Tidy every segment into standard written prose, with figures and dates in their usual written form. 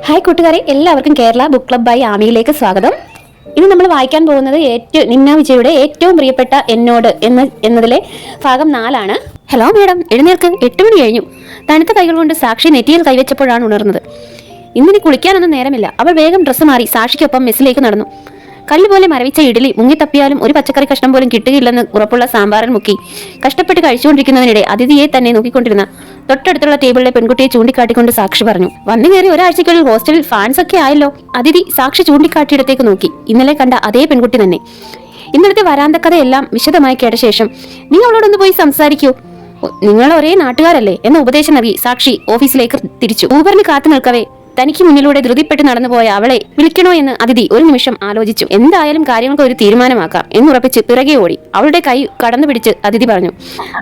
Hi കൂട്ടുകാരെ, എല്ലാവർക്കും Kerala book club by ആമിയിലേക്ക് സ്വാഗതം. ഇന്ന് നമ്മൾ വായിക്കാൻ പോകുന്നത് നിന്ന വിജയുടെ ഏറ്റവും പ്രിയപ്പെട്ട എന്നോട് എന്നതിലെ ഭാഗം 4 ഹലോ മേഡം, എഴുന്നേൽക്ക്, 8 മണി കഴിഞ്ഞു. തണുത്ത കൈകൾ കൊണ്ട് സാക്ഷി നെറ്റിയിൽ കൈവച്ചപ്പോഴാണ് ഉണർന്നത്. ഇന്നിനി കുളിക്കാനൊന്നും നേരമില്ല. അവൾ വേഗം ഡ്രസ്സ് മാറി സാക്ഷിക്കൊപ്പം മെസ്സിലേക്ക് നടന്നു. കല്ലുപോലെ മരവിച്ച ഇഡലി മുങ്ങിത്തപ്പിയാലും ഒരു പച്ചക്കറി കഷ്ണം പോലും കിട്ടുകയില്ലെന്ന് ഉറപ്പുള്ള സാമ്പാറിൽ മുക്കി കഷ്ടപ്പെട്ട് കഴിച്ചുകൊണ്ടിരിക്കുന്നതിനിടെ അതിഥിയെ തന്നെ നോക്കിക്കൊണ്ടിരുന്ന തൊട്ടടുത്തുള്ള ടേബിളിലെ പെൺകുട്ടിയെ ചൂണ്ടിക്കാട്ടിക്കൊണ്ട് സാക്ഷി പറഞ്ഞു. വന്നു കയറി ഒരാഴ്ചയ്ക്കുള്ളിൽ ഹോസ്റ്റലിൽ ഫാൻസ് ഒക്കെ ആയല്ലോ. അതിഥി സാക്ഷി ചൂണ്ടിക്കാട്ടിയിടത്തേക്ക് നോക്കി. ഇന്നലെ കണ്ട അതേ പെൺകുട്ടി തന്നെ. ഇന്നലത്തെ വരാന്തക്കഥയെല്ലാം വിശദമായി കേട്ട ശേഷം നീ അവളോടൊന്ന് പോയി സംസാരിക്കൂ, നിങ്ങൾ ഒരേ നാട്ടുകാരല്ലേ എന്ന ഉപദേശം നൽകി സാക്ഷി ഓഫീസിലേക്ക് തിരിച്ചു. ഊബറിന് കാത്തു നിൽക്കവേ തനിക്ക് മുന്നിലൂടെ ധൃതിപ്പെട്ട് നടന്നുപോയ അവളെ വിളിക്കണോ എന്ന് അതിഥി ഒരു നിമിഷം ആലോചിച്ചു. എന്തായാലും കാര്യങ്ങൾക്ക് ഒരു തീരുമാനമാക്കാം എന്നുറപ്പിച്ച് പിറകെ ഓടി. അവളുടെ കൈ കടന്നു പിടിച്ച് അതിഥി പറഞ്ഞു,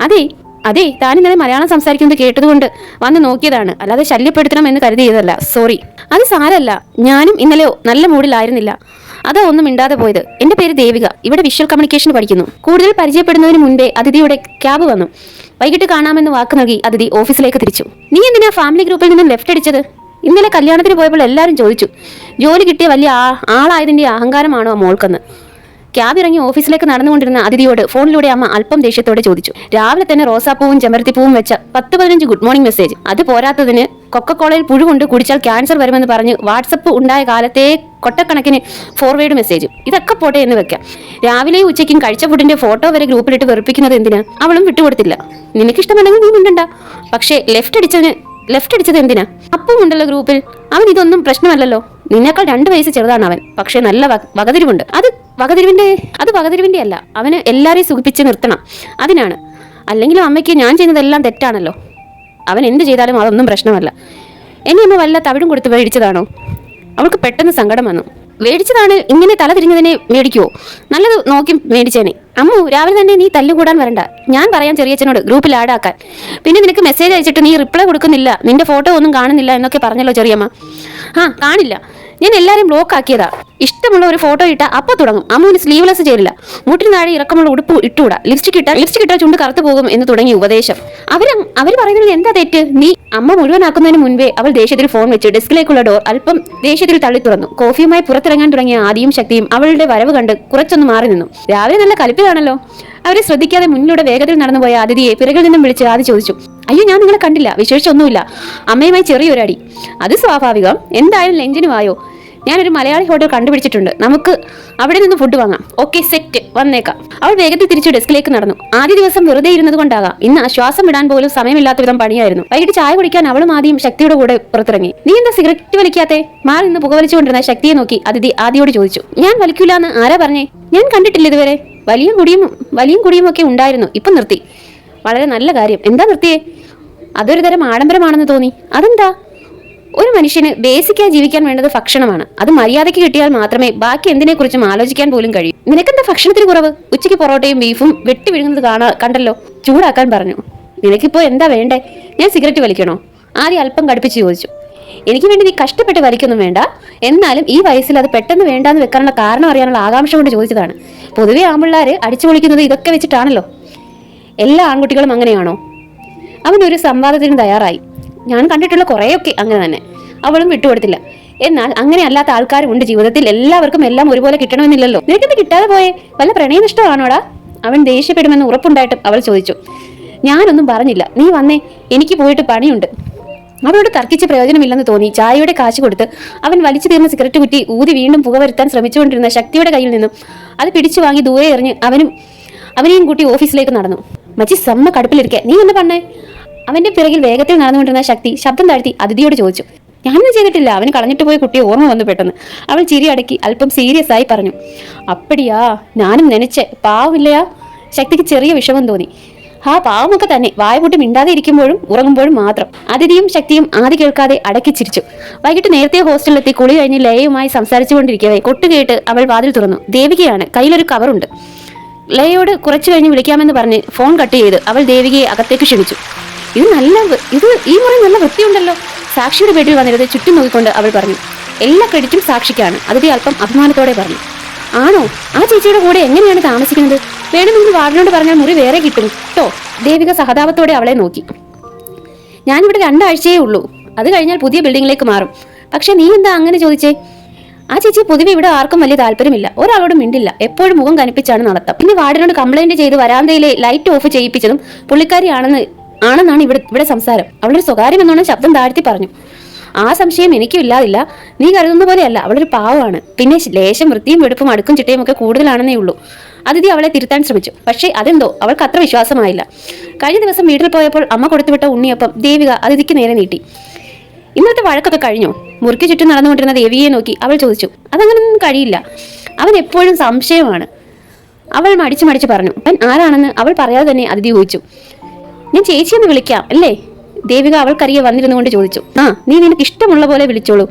അതെ താൻ ഇന്നലെ മലയാളം സംസാരിക്കുന്നത് കേട്ടതുകൊണ്ട് വന്ന് നോക്കിയതാണ്, അല്ലാതെ ശല്യപ്പെടുത്തണം എന്ന് കരുതിയതല്ല. സോറി. അത് സാരല്ല, ഞാനും ഇന്നലെ നല്ല മൂഡിലായിരുന്നില്ല, അതാ ഒന്നും മിണ്ടാതെ പോയത്. എന്റെ പേര് ദേവിക, ഇവിടെ വിഷ്വൽ കമ്മ്യൂണിക്കേഷൻ പഠിക്കുന്നു. കൂടുതൽ പരിചയപ്പെടുന്നതിന് മുൻപേ അതിഥിയുടെ ക്യാബ് വന്നു. വൈകിട്ട് കാണാമെന്ന് വാക്ക് നൽകി അതിഥി ഓഫീസിലേക്ക് തിരിച്ചു. നീ എന്തിനാ ഫാമിലി ഗ്രൂപ്പിൽ നിന്നും ലെഫ്റ്റ് അടിച്ചത്? ഇന്നലെ കല്യാണത്തിന് പോയപ്പോൾ എല്ലാവരും ചോദിച്ചു, ജോലി കിട്ടിയ വലിയ ആളായതിന്റെ അഹങ്കാരമാണോ ആ മോൾക്കെന്ന്. ക്യാബ് ഇറങ്ങി ഓഫീസിലേക്ക് നടന്നുകൊണ്ടിരുന്ന അതിഥിയോട് ഫോണിലൂടെ അമ്മ അല്പം ദേഷ്യത്തോടെ ചോദിച്ചു. രാവിലെ തന്നെ റോസാപ്പൂവും ചെമ്പരത്തിപ്പൂവും വെച്ച 10-15 ഗുഡ് മോർണിംഗ് മെസ്സേജ്. അത് പോരാത്തതിന് കൊക്കക്കോളയിൽ പുഴു കൊണ്ട് കുടിച്ചാൽ ക്യാൻസർ വരുമെന്ന് പറഞ്ഞ് വാട്സപ്പ് ഉണ്ടായ കാലത്തെ കൊട്ടക്കണക്കിന് ഫോർവേഡ് മെസ്സേജ്. ഇതൊക്കെ പോട്ടെ എന്ന് വെക്കാം. രാവിലെയും ഉച്ചയ്ക്കും കഴിച്ച ഫുഡിന്റെ ഫോട്ടോ വരെ ഗ്രൂപ്പിലിട്ട് വെറുപ്പിക്കുന്നത് എന്തിനാ? അവളും വിട്ടുകൊടുത്തില്ല. നിനക്കിഷ്ടമല്ലെങ്കിൽ നീ മിണ്ടണ്ട. പക്ഷേ ലെഫ്റ്റ് അടിച്ചത് എന്തിനാ? അപ്പും ഉണ്ടല്ലോ ഗ്രൂപ്പിൽ. അവൻ ഇതൊന്നും പ്രശ്നമല്ലല്ലോ. നിന്നേക്കാൾ 2 വയസ്സ് ചെറുതാണ് അവൻ. പക്ഷെ നല്ല വകതിരിവുണ്ട്. അത് വകതിരിവിന്റെ അല്ല, അവന് എല്ലാരെയും സുഖിപ്പിച്ച് നിർത്തണം, അതിനാണ്. അല്ലെങ്കിലും അമ്മയ്ക്ക് ഞാൻ ചെയ്യുന്നതെല്ലാം തെറ്റാണല്ലോ. അവൻ എന്ത് ചെയ്താലും അതൊന്നും പ്രശ്നമല്ല. എന്നെ അമ്മ വല്ല തവിടും കൊടുത്ത് മേടിച്ചതാണോ? അവൾക്ക് പെട്ടെന്ന് സങ്കടം വന്നു. മേടിച്ചതാണ്, ഇങ്ങനെ തല തിരിഞ്ഞതിനെ മേടിക്കുവോ? നല്ലത് നോക്കി മേടിച്ചേനെ. അമ്മു, രാവിലെ തന്നെ നീ തല്ലുകൂടാൻ വരണ്ട. ഞാൻ പറയാൻ ചെറിയച്ഛനോട് ഗ്രൂപ്പിൽ ആഡാക്കാൻ. പിന്നെ നിനക്ക് മെസ്സേജ് അയച്ചിട്ട് നീ റിപ്ലൈ കൊടുക്കുന്നില്ല, നിന്റെ ഫോട്ടോ ഒന്നും കാണുന്നില്ല എന്നൊക്കെ പറഞ്ഞല്ലോ ചെറിയമ്മ. കാണില്ല, ഞാൻ എല്ലാവരും ബ്ലോക്ക് ആക്കിയതാ. ഇഷ്ടമുള്ള ഒരു ഫോട്ടോ ഇട്ടാൽ അപ്പോൾ തുടങ്ങും. അമ്മുവിന് സ്ലീവ്ലെസ് ചേരില്ല, മുട്ടിന് താഴെ ഇറക്കമുള്ള ഉടുപ്പ് ഇട്ടുകൂടാ, ലിപ്സ്റ്റിക് ഇട്ടാൽ ചുണ്ട് കറുത്തു പോകും എന്ന് തുടങ്ങി ഉപദേശം. അവർ പറയുന്നതിന് എന്താ തെറ്റ്? നീ അമ്മ മുഴുവനാക്കുന്നതിന് മുൻപേ അവൾ ദേഷ്യത്തിൽ ഫോൺ വെച്ച് ഡെസ്കിലേക്കുള്ള ഡോർ അല്പം ദേഷ്യത്തിൽ തള്ളി തുറന്നു. കോഫിയുമായി പുറത്തിറങ്ങാൻ തുടങ്ങിയ ആദിയും ശക്തിയും അവളുടെ വരവ് കണ്ട് കുറച്ചൊന്ന് മാറി നിന്നു. രാവിലെ നല്ല കലിപ്പിലാണല്ലോ. അവരെ ശ്രദ്ധിക്കാതെ മുന്നിലൂടെ വേഗത്തിൽ നടന്നുപോയ അതിഥിയെ പിറകിൽ നിന്നും വിളിച്ച് ആദി ചോദിച്ചു. അയ്യോ, ഞാൻ നിങ്ങളെ കണ്ടില്ല, വിശേഷിച്ചൊന്നുമില്ല. അമ്മയുമായി ചെറിയൊരടി. അത് സ്വാഭാവികം. എന്തായാലും ലഞ്ചിന് വായോ, ഞാനൊരു മലയാളി ഹോട്ടൽ കണ്ടുപിടിച്ചിട്ടുണ്ട്, നമുക്ക് അവിടെ നിന്ന് ഫുഡ് വാങ്ങാം. ഓക്കെ, സെറ്റ്, വന്നേക്കാം. അവൾ വേഗത്തിൽ തിരിച്ചു ഡെസ്കിലേക്ക് നടന്നു. ആദ്യ ദിവസം വെറുതെ ഇരുന്നത് കൊണ്ടാകാം ഇന്ന് ശ്വാസം വിടാൻ പോലും സമയമില്ലാത്ത വിധം പണിയായിരുന്നു. വൈകിട്ട് ചായ കുടിക്കാൻ അവളും ആദ്യം ശക്തിയുടെ കൂടെ പുറത്തിറങ്ങി. നീ എന്താ സിഗരറ്റ് വലിക്കാത്തെ? മാറി നിന്ന് പുകവലിച്ചുകൊണ്ടിരുന്ന ശക്തിയെ നോക്കി അതിഥി ആദിയോട് ചോദിച്ചു. ഞാൻ വലിക്കൂലെന്ന് ആരാ പറഞ്ഞേ? ഞാൻ കണ്ടിട്ടില്ല ഇതുവരെ. വലിയ കുടിയും ഒക്കെ ഉണ്ടായിരുന്നു, ഇപ്പം നിർത്തി. വളരെ നല്ല കാര്യം. എന്താ നിർത്തിയേ? അതൊരു തരം ആഡംബരമാണെന്ന് തോന്നി. അതെന്താ? ഒരു മനുഷ്യന് ബേസിക്കായി ജീവിക്കാൻ വേണ്ടത് ഭക്ഷണമാണ്. അത് മര്യാദയ്ക്ക് കിട്ടിയാൽ മാത്രമേ ബാക്കി എന്തിനെക്കുറിച്ചും ആലോചിക്കാൻ പോലും കഴിയൂ. നിനക്കെന്താ ഭക്ഷണത്തിന് കുറവ്? ഉച്ചയ്ക്ക് പൊറോട്ടയും ബീഫും വെട്ടി വിഴുങ്ങുന്നത് കണ്ടല്ലോ. ചൂടാക്കാൻ പറഞ്ഞു. നിനക്കിപ്പോ എന്താ വേണ്ടേ? ഞാൻ സിഗരറ്റ് വലിക്കണോ? ആദ്യം അല്പം കടുപ്പിച്ച് ചോദിച്ചു. എനിക്ക് വേണ്ടി നീ കഷ്ടപ്പെട്ട് വലിക്കൊന്നും വേണ്ട. എന്നാലും ഈ വയസ്സിൽ അത് പെട്ടെന്ന് വേണ്ടാന്ന് വെക്കാനുള്ള കാരണം അറിയാനുള്ള ആകാംക്ഷ കൊണ്ട് ചോദിച്ചതാണ്. പൊതുവെ ആൺപിള്ളേര് അടിച്ചു പൊളിക്കുന്നത് ഇതൊക്കെ വെച്ചിട്ടാണല്ലോ. എല്ലാ ആൺകുട്ടികളും അങ്ങനെയാണോ? അവനൊരു സംവാദത്തിന് തയ്യാറായി. ഞാൻ കണ്ടിട്ടുള്ള കുറേയൊക്കെ അങ്ങനെ തന്നെ. അവളും വിട്ടുകൊടുത്തില്ല. എന്നാൽ അങ്ങനെ അല്ലാത്ത ആൾക്കാരും ഉണ്ട് ജീവിതത്തിൽ. എല്ലാവർക്കും എല്ലാം ഒരുപോലെ കിട്ടണമെന്നില്ലല്ലോ. നിനക്കെന്ത് കിട്ടാതെ പോയേ? വല്ല പ്രണയനിഷ്ഠമാണോടാ? അവൻ ദേഷ്യപ്പെടുമെന്ന് ഉറപ്പുണ്ടായിട്ടും അവൾ ചോദിച്ചു. ഞാനൊന്നും പറഞ്ഞില്ല, നീ വന്നേ, എനിക്ക് പോയിട്ട് പണിയുണ്ട്. അവളോട് തർക്കിച്ച് പ്രയോജനമില്ലെന്ന് തോന്നി ചായയുടെ കാശ് കൊടുത്ത് അവൻ വലിച്ചു തീർന്ന സിഗരറ്റ് കുറ്റി ഊതി വീണ്ടും പുക വരുത്താൻ ശ്രമിച്ചുകൊണ്ടിരുന്ന ശക്തിയുടെ കയ്യിൽ നിന്നും അത് പിടിച്ചു വാങ്ങി ദൂരെ എറിഞ്ഞ് അവനെയും കൂട്ടി ഓഫീസിലേക്ക് നടന്നു. മച്ചി സമ്മ കടുപ്പിലിരിക്കെ നീ എന്ന് പറഞ്ഞേ? അവന്റെ പിറകിൽ വേഗത്തിൽ നടന്നുകൊണ്ടിരുന്ന ശക്തി ശബ്ദം താഴ്ത്തി അതിഥിയോട് ചോദിച്ചു. ഞാനൊന്നും ചെയ്തിട്ടില്ല, അവന് കളഞ്ഞിട്ട് പോയ കുട്ടിയെ ഓർമ്മ വന്നു പെട്ടെന്ന്. അവൾ ചിരി അടക്കി അല്പം സീരിയസ് ആയി പറഞ്ഞു. അപ്പടിയാ, ഞാനും നനച്ചേ. പാവമില്ലയാ? ശക്തിക്ക് ചെറിയ വിഷമം തോന്നി. പാവമൊക്കെ തന്നെ, വായപൂട്ടി മിണ്ടാതെ ഇരിക്കുമ്പോഴും ഉറങ്ങുമ്പോഴും മാത്രം. അതിഥിയും ശക്തിയും ആദ്യം കേൾക്കാതെ അടക്കി ചിരിച്ചു. വൈകിട്ട് നേരത്തെ ഹോസ്റ്റലിലെത്തി കുളി കഴിഞ്ഞ് ലയയുമായി സംസാരിച്ചുകൊണ്ടിരിക്കവേ കൊട്ടുകേട്ട് അവൾ വാതിൽ തുറന്നു. ദേവികയാണ്. കയ്യിലൊരു കവറുണ്ട്. ലയയോട് കുറച്ചു കഴിഞ്ഞ് വിളിക്കാമെന്ന് പറഞ്ഞ് ഫോൺ കട്ട് ചെയ്ത് അവൾ ദേവികയെ അകത്തേക്ക് ക്ഷണിച്ചു. ഈ മുറി നല്ല വൃത്തിയുണ്ടല്ലോ. സാക്ഷിയുടെ വീട്ടിൽ വന്നിരുത് ചുറ്റും നോക്കിക്കൊണ്ട് അവൾ പറഞ്ഞു. എല്ലാ ക്രെഡിറ്റും സാക്ഷിക്കാണ്. അതിഥി അല്പം അഭിമാനത്തോടെ പറഞ്ഞു. ആണോ? ആ ചേച്ചിയുടെ കൂടെ എങ്ങനെയാണ് താമസിക്കുന്നത്? വേണമെങ്കിൽ വാർഡിനോട് പറഞ്ഞാൽ മുറി വേറെ കിട്ടും കേട്ടോ. ദേവിക സഹതാപത്തോടെ അവളെ നോക്കി. ഞാനിവിടെ 2 ആഴ്ചയേ ഉള്ളൂ. അത് കഴിഞ്ഞാൽ പുതിയ ബിൽഡിങ്ങിലേക്ക് മാറും. പക്ഷെ നീ എന്താ അങ്ങനെ ചോദിച്ചേ? ആ ചേച്ചി പൊതുവെ ഇവിടെ ആർക്കും വലിയ താല്പര്യമില്ല, ഒരാളോടും മിണ്ടില്ല, എപ്പോഴും മുഖം കനിപ്പിച്ചാണ് നടത്തം. പിന്നെ വാർഡിനോട് കംപ്ലൈന്റ് ചെയ്ത് വരാന്തയിലെ ലൈറ്റ് ഓഫ് ചെയ്യിപ്പിച്ചതും ആണെന്നാണ് ഇവിടെ സംസാരം. അവളൊരു സ്വകാര്യം എന്നോണം ശബ്ദം താഴ്ത്തി പറഞ്ഞു. ആ സംശയം എനിക്കും ഇല്ലാതില്ല. നീ കരുതുന്ന പോലെയല്ല, അവളൊരു പാവമാണ്. പിന്നെ ലേശം വൃത്തിയും വെടുപ്പും അടുക്കും ചിട്ടയും ഒക്കെ കൂടുതലാണെന്നേ ഉള്ളൂ. അതിഥി അവളെ തിരുത്താൻ ശ്രമിച്ചു. പക്ഷേ അതെന്തോ അവൾക്ക് അത്ര വിശ്വാസമായില്ല. കഴിഞ്ഞ ദിവസം വീട്ടിൽ പോയപ്പോൾ അമ്മ കൊടുത്തുവിട്ട ഉണ്ണിയപ്പം ദേവിക അതിഥിക്ക് നേരെ നീട്ടി. ഇന്നത്തെ വഴക്കൊക്കെ കഴിഞ്ഞോ? മുറിക്ക് ചുറ്റും നടന്നുകൊണ്ടിരുന്ന ദേവിയെ നോക്കി അവൾ ചോദിച്ചു. അതങ്ങനൊന്നും കഴിയില്ല, അവൻ എപ്പോഴും സംശയമാണ്. അവൾ മടിച്ചു പറഞ്ഞു. അവൻ ആരാണെന്ന് അവൾ പറയാതെ തന്നെ അതിഥി ചോദിച്ചു. ഞാൻ ചേച്ചിയെന്ന് വിളിക്കാം അല്ലേ? ദേവിക അവൾക്കരികെ വന്നിരുന്നുകൊണ്ട് ചോദിച്ചു. നീ നിനക്ക് ഇഷ്ടമുള്ള പോലെ വിളിച്ചോളൂ.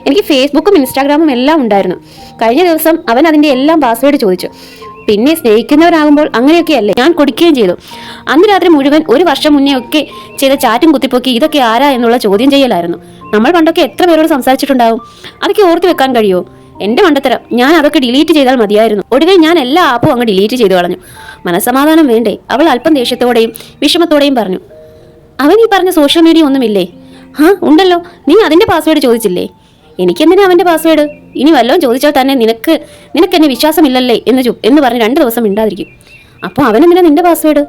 എനിക്ക് ഫേസ്ബുക്കും ഇൻസ്റ്റാഗ്രാമും എല്ലാം ഉണ്ടായിരുന്നു. കഴിഞ്ഞ ദിവസം അവൻ അതിന്റെ എല്ലാം പാസ്വേഡ് ചോദിച്ചു. പിന്നെ സ്നേഹിക്കുന്നവരാകുമ്പോൾ അങ്ങനെയൊക്കെയല്ലേ? ഞാൻ കൊടുക്കുകയും ചെയ്തു. അന്ന് രാത്രി മുഴുവൻ 1 വർഷം മുന്നേ ഒക്കെ ചെയ്ത ചാറ്റും കുത്തിപ്പൊക്കി ഇതൊക്കെ ആരാ എന്നുള്ള ചോദ്യം ചെയ്യലായിരുന്നു. നമ്മൾ പണ്ടൊക്കെ എത്ര പേരോട് സംസാരിച്ചിട്ടുണ്ടാവും? അതൊക്കെ ഓർത്ത് വെക്കാൻ കഴിയുമോ? എന്റെ മണ്ടത്തരം. ഞാൻ അതൊക്കെ ഡിലീറ്റ് ചെയ്താൽ മതിയായിരുന്നു. ഒടുവിൽ ഞാൻ എല്ലാ ആപ്പും അങ്ങ് ഡിലീറ്റ് ചെയ്തു കളഞ്ഞു. മനസ്സമാധാനം വേണ്ടേ? അവൾ അല്പം ദേഷ്യത്തോടെയും വിഷമത്തോടെയും പറഞ്ഞു. അവൻ ഈ പറഞ്ഞ സോഷ്യൽ മീഡിയ ഒന്നുമില്ലേ? ഉണ്ടല്ലോ. നീ അതിന്റെ പാസ്വേഡ് ചോദിച്ചില്ലേ? എനിക്കെന്തിനാ അവന്റെ പാസ്വേഡ്? ഇനി വല്ലതും ചോദിച്ചാൽ തന്നെ നിനക്ക് എന്നെ വിശ്വാസമില്ലല്ലേ എന്ന് പറഞ്ഞ് 2 ദിവസം മിണ്ടാതിരിക്കും. അപ്പോൾ അവനെന്തിനാ നിന്റെ പാസ്വേഡ്?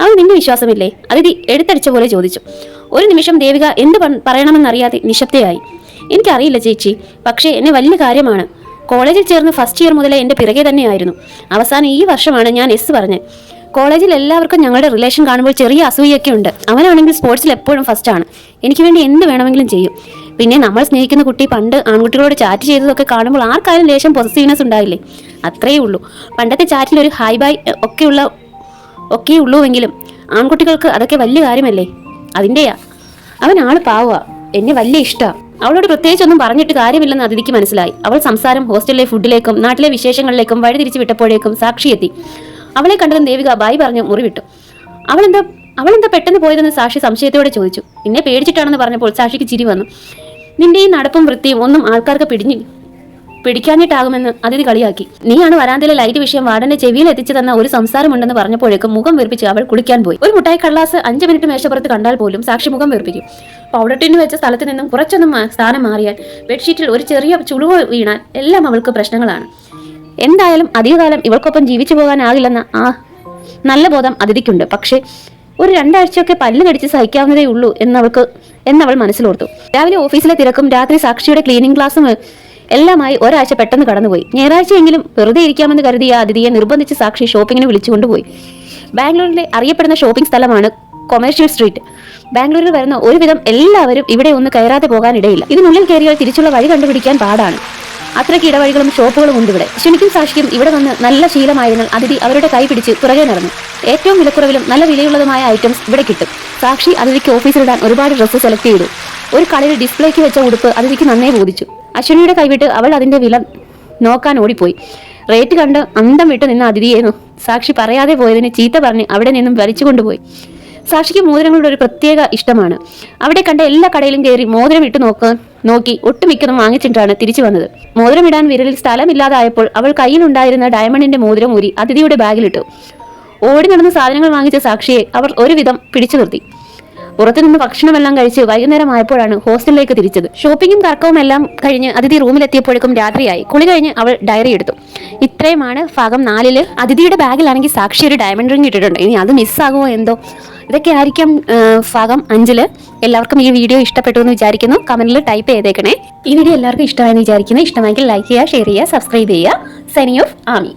അവൻ നിന്റെ വിശ്വാസമില്ലേ? അതിഥി എടുത്തടിച്ച പോലെ ചോദിച്ചു. ഒരു നിമിഷം ദേവിക എന്ത് പറയണമെന്നറിയാതെ നിശബ്ദയായി. എനിക്കറിയില്ല ചേച്ചി, പക്ഷേ എന്നെ വലിയ കാര്യമാണ്. കോളേജിൽ ചേർന്ന് ഫസ്റ്റ് ഇയർ മുതലേ എൻ്റെ പിറകെ തന്നെയായിരുന്നു. അവസാനം ഈ വർഷമാണ് ഞാൻ എസ് പറഞ്ഞത്. കോളേജിൽ എല്ലാവർക്കും ഞങ്ങളുടെ റിലേഷൻ കാണുമ്പോൾ ചെറിയ അസൂയൊക്കെ ഉണ്ട്. അവനാണെങ്കിൽ സ്പോർട്സിൽ എപ്പോഴും ഫസ്റ്റാണ്. എനിക്ക് വേണ്ടി എന്ത് വേണമെങ്കിലും ചെയ്യും. പിന്നെ നമ്മൾ സ്നേഹിക്കുന്ന കുട്ടി പണ്ട് ആൺകുട്ടികളോട് ചാറ്റ് ചെയ്തതൊക്കെ കാണുമ്പോൾ ആർക്കാരും ലേശം പോസിറ്റീവ്നെസ് ഉണ്ടായില്ലേ? അത്രയേ ഉള്ളൂ. പണ്ടത്തെ ചാറ്റിൽ ഒരു ഹായ് ബൈ ഒക്കെ ഉള്ളൂവെങ്കിലും ആൺകുട്ടികൾക്ക് അതൊക്കെ വലിയ കാര്യമല്ലേ? അതിൻ്റെയാ. അവൻ ആള് പാവുക, എന്നെ വലിയ ഇഷ്ടമാണ്. അവളോട് പ്രത്യേകിച്ചൊന്നും പറഞ്ഞിട്ട് കാര്യമില്ലെന്ന് അതിഥിക്ക് മനസ്സിലായി. അവൾ സംസാരം ഹോസ്റ്റലിലെ ഫുഡിലേക്കും നാട്ടിലെ വിശേഷങ്ങളിലേക്കും വഴിതിരിച്ചു വിട്ടപ്പോഴേക്കും സാക്ഷി എത്തി. അവളെ കണ്ടതും ദേവിക ബായി പറഞ്ഞു മുറി വിട്ടു. അവളെന്താ പെട്ടെന്ന് പോയതെന്ന് സാക്ഷി സംശയത്തോടെ ചോദിച്ചു. നിന്നെ പേടിച്ചിട്ടാണെന്ന് പറഞ്ഞപ്പോൾ സാക്ഷിക്ക് ചിരി വന്നു. നിന്റെ ഈ നടപ്പും വൃത്തിയും ഒന്നും ആൾക്കാർക്ക് പിടിക്കാഞ്ഞിട്ടാകുമെന്ന് അതിഥി കളിയാക്കി. നീയാണ് വരാന്തയിലെ ലൈറ്റ് വിഷയം വാർഡന്റെ ചെവിയിൽ എത്തിച്ചു തന്ന ഒരു സംസാരമുണ്ടെന്ന് പറഞ്ഞപ്പോഴേക്കും മുഖം വീർപ്പിച്ച് അവൾ കുളിക്കാൻ പോയി. ഒരു മുട്ടായി കള്ളാസ് 5 മിനിറ്റ് മേശപ്പുറത്ത് കണ്ടാൽ പോലും സാക്ഷി മുഖം വീർപ്പിക്കും. പൗഡർ ടിന്ന് വെച്ച സ്ഥലത്ത് നിന്നും കുറച്ചൊന്നും സ്ഥാനം മാറിയാൽ, ബെഡ്ഷീറ്റിൽ ഒരു ചെറിയ ചുളിവ് വീണാൽ എല്ലാം അവൾക്ക് പ്രശ്നങ്ങളാണ്. എന്തായാലും അധികകാലം ഇവൾക്കൊപ്പം ജീവിച്ചു പോകാനാകില്ലെന്ന നല്ല ബോധം അതിഥിക്കുണ്ട്. പക്ഷേ ഒരു 2 ആഴ്ചയൊക്കെ പല്ല് കടിച്ച് സഹിക്കാവുന്നതേ ഉള്ളൂ എന്നവൾ മനസ്സിലോർത്തു. രാവിലെ ഓഫീസിലെ തിരക്കും രാത്രി സാക്ഷിയുടെ ക്ലീനിങ് ക്ലാസ്സും എല്ലാമായി ഒരാഴ്ച പെട്ടെന്ന് കടന്നുപോയി. ഞായറാഴ്ചയെങ്കിലും വെറുതെ ഇരിക്കാമെന്ന് കരുതിയ അതിഥിയെ നിർബന്ധിച്ച് സാക്ഷി ഷോപ്പിങ്ങിന് വിളിച്ചുകൊണ്ടുപോയി. ബാംഗ്ലൂരിലെ അറിയപ്പെടുന്ന ഷോപ്പിംഗ് സ്ഥലമാണ് കൊമേഴ്ഷ്യൽ സ്ട്രീറ്റ്. ബാംഗ്ലൂരിൽ വരുന്ന ഒരുവിധം എല്ലാവരും ഇവിടെ ഒന്ന് കയറാതെ പോകാനിടയില്ല. ഇതിനുള്ളിൽ കയറിയാൽ തിരിച്ചുള്ള വഴി കണ്ടുപിടിക്കാൻ പാടാണ്. അത്രയ്ക്ക് ഇടവഴികളും ഷോപ്പുകളും ഉണ്ട് ഇവിടെ. ശനിക്കും സാക്ഷിക്കും ഇവിടെ വന്ന് നല്ല ശീലമായതിനാൽ അതിഥി അവരുടെ കൈ പിടിച്ച് പുറകെ നടന്നു. ഏറ്റവും വിലക്കുറവിലും നല്ല വിലയുള്ളതുമായ ഐറ്റംസ് ഇവിടെ കിട്ടും. സാക്ഷി അതിഥിക്ക് ഓഫീസിലിടാൻ ഒരുപാട് ഡ്രസ്സ് സെലക്ട് ചെയ്തു. ഒരു കടയിൽ ഡിസ്പ്ലേക്ക് വെച്ച ഉടുപ്പ് അതിഥിക്ക് നന്നേ ബോധിച്ചു. അശ്വിനിയുടെ കൈവിട്ട് അവൾ അതിന്റെ വില നോക്കാൻ ഓടിപ്പോയി. റേറ്റ് കണ്ട് അന്തം വിട്ട് നിന്ന അതിഥിയേന്നു സാക്ഷി പറയാതെ പോയതിന് ചീത്ത പറഞ്ഞ് അവിടെ നിന്നും വലിച്ചുകൊണ്ടുപോയി. സാക്ഷിക്ക് മോതിരങ്ങളുടെ ഒരു പ്രത്യേക ഇഷ്ടമാണ്. അവിടെ കണ്ട എല്ലാ കടയിലും കയറി മോതിരം ഇട്ട് നോക്കി ഒട്ടുമിക്കതും വാങ്ങിച്ചിട്ടാണ് തിരിച്ചു വന്നത്. മോതിരം ഇടാൻ വിരലിൽ സ്ഥലമില്ലാതായപ്പോൾ അവൾ കയ്യിലുണ്ടായിരുന്ന ഡയമണ്ടിന്റെ മോതിരം ഊരി അതിഥിയുടെ ബാഗിലിട്ടു. ഓടി നടന്ന് സാധനങ്ങൾ വാങ്ങിച്ച സാക്ഷിയെ അവർ ഒരുവിധം പിടിച്ചു നിർത്തി. പുറത്തുനിന്ന് ഭക്ഷണമെല്ലാം കഴിച്ച് വൈകുന്നേരമായപ്പോഴാണ് ഹോസ്റ്റലിലേക്ക് തിരിച്ചത്. ഷോപ്പിങ്ങും കറക്കവും എല്ലാം കഴിഞ്ഞ് അതിഥി റൂമിലെത്തിയപ്പോഴേക്കും രാത്രിയായി. കുളി കഴിഞ്ഞ് അവൾ ഡയറി എടുത്തു. ഇത്രയുമാണ് ഭാഗം 4. അതിഥിയുടെ ബാഗിലാണെങ്കിൽ സാക്ഷി ഒരു ഡയമണ്ട് റിംഗ് ഇട്ടിട്ടുണ്ട്. ഇനി അത് മിസ്സാകുമോ എന്തോ. ഇതൊക്കെ ആയിരിക്കും ഭാഗം 5. എല്ലാവർക്കും ഈ വീഡിയോ ഇഷ്ടപ്പെട്ടു എന്ന് വിചാരിക്കുന്നു. കമന്റിൽ ടൈപ്പ് ചെയ്തേക്കണേ. ഈ വീഡിയോ എല്ലാവർക്കും ഇഷ്ടമായെന്ന് വിചാരിക്കുന്നു. ഇഷ്ടമായെങ്കിൽ ലൈക്ക് ചെയ്യുക, ഷെയർ ചെയ്യുക, സബ്സ്ക്രൈബ് ചെയ്യുക. Signing off, Ami.